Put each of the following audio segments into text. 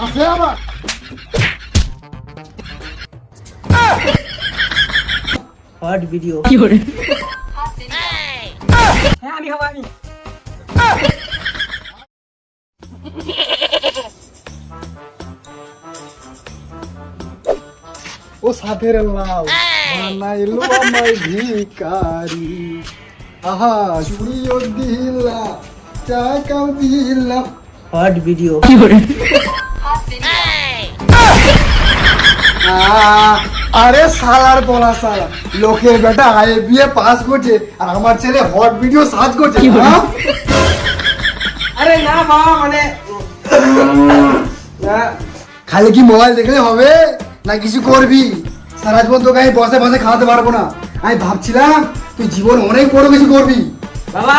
আছে আবার hot video কি করে হ্যাঁ আমি খাবো আমি ও সাথের লাল বানাইলো আমায় ভিখারি আহা চুড়িও দিলা টাকাও দিলাম হট ভিডিও কি করে আরে সালার বলা সালা লোকের বেটা আয়ে বিয়ে পাস করছে আর আমার ছেলে হট ভিডিও সার্চ করছে হ্যাঁ? আরে না বাবা মানে খালি কি মোবাইল দেখলে হবে না কিছু করবি সারা জীবন তোকে আমি বসে বসে খাওয়াতে পারবো না আমি ভাবছিলাম তুই জীবন অনেক বড় কিছু করবি বাবা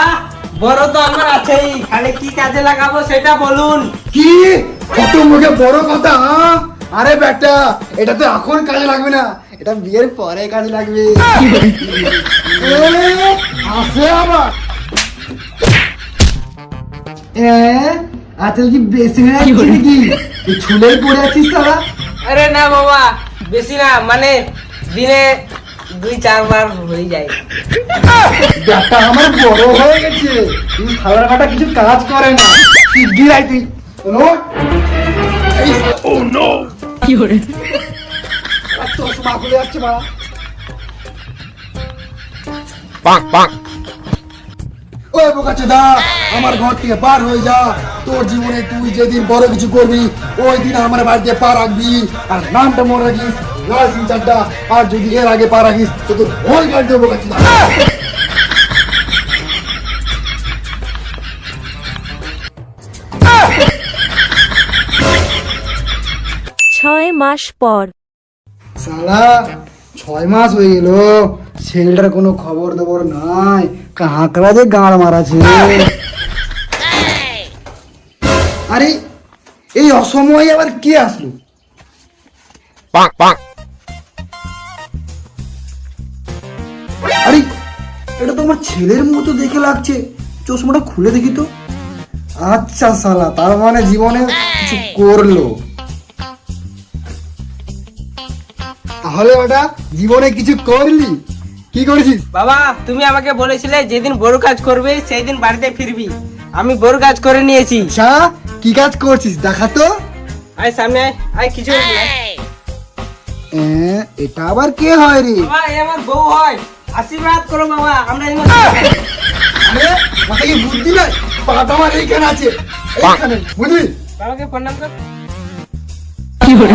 বড় তো আমার আছেই খালি কি কাজে লাগাবো সেটা বলুন কি কত মুখে বড় কথা হ্যাঁ? আরে বেটা এটা তো এখন কাজে লাগবে না এটা বিয়ের পরে কাজে লাগবে আসে আবার আজকাল কি বেশি হয়ে যাচ্ছে নাকি এই ছুলেই পড়ে আছিস তারা আরে না বাবা বেশি না মানে দিনে 2-4 বার হয়ে যায় ব্যাটা আমার বড় হয়ে গেছে তুই সালার কাটা কিছু কাজ করে না শিগগির আই তুই ওঠ। এই ও নো কি করে চশমা খুলে যাচ্ছে বাড়া ওই বোকাচোদা আমার ঘর থেকে পার হয়ে যা তোর জীবনে তুই যেদিন বড় কিছু করবি ওই দিন আমার বাড়িতে পা রাখবি আর নামটা মনে রাখিস লাল সিং চাড্ডা আর যদি এর আগে পা রাখিস তো তোর ভোল কাট দেবো বোকাচোদা 6 মাস পর সালা 6 মাস হয়ে গেল ছেলেটার কোনো খবর খবর নাই কাঁকড়া যে গাঁড় মারাছে আরে এই অসময়ে আবার কে আসলো আরে এটা তো আমার ছেলের মতো দেখে লাগছে চশমাটা খুলে দেখি তো আচ্ছা সালা তার মানে জীবনে কিছু করলো তাহলে ওটা জীবনে কিছু করলি কি করেছিস বাবা তুমি আমাকে বলেছিলে যেদিন বড় কাজ করবে সেই দিন বাড়িতে ফিরবি আমি বড় কাজ করে নিয়েছি আচ্ছা কি কাজ করছিস দেখা তো আয় সামনে আয় আয় কিছু না। এটা আবার কে হয় রে বাবা এই আমার বউ হয় আশীর্বাদ করো বাবা আমরা এখানে আরে মাথায় কি বুদ্ধি নাই পাটা আমার এইখানে আছে এইখানে বুঝলি বাবাকে প্রণাম কর কি করে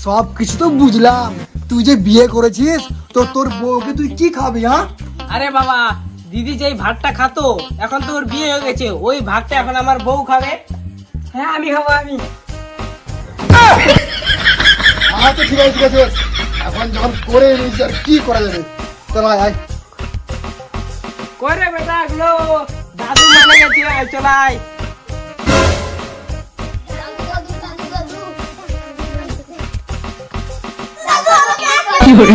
সব কিছু তো বুঝলাম তুই যে বিয়ে করেছিস তো তোর বউকে তুই কি খাবি হ্যাঁ আরে বাবা দিদি যেই ভাতটা খাতো এখন তো ওর বিয়ে হয়ে গেছে ওই ভাতটা এখন আমার বউ খাবে হ্যাঁ আমি খাবো আমি আচ্ছা ঠিক আছে ঠিক আছে এখন যখন করে নিয়েছি আর কি করা যাবে চল আয় আয় করে বেটা এগুলো দাদু মানে গেছে আয় চলাই কি করে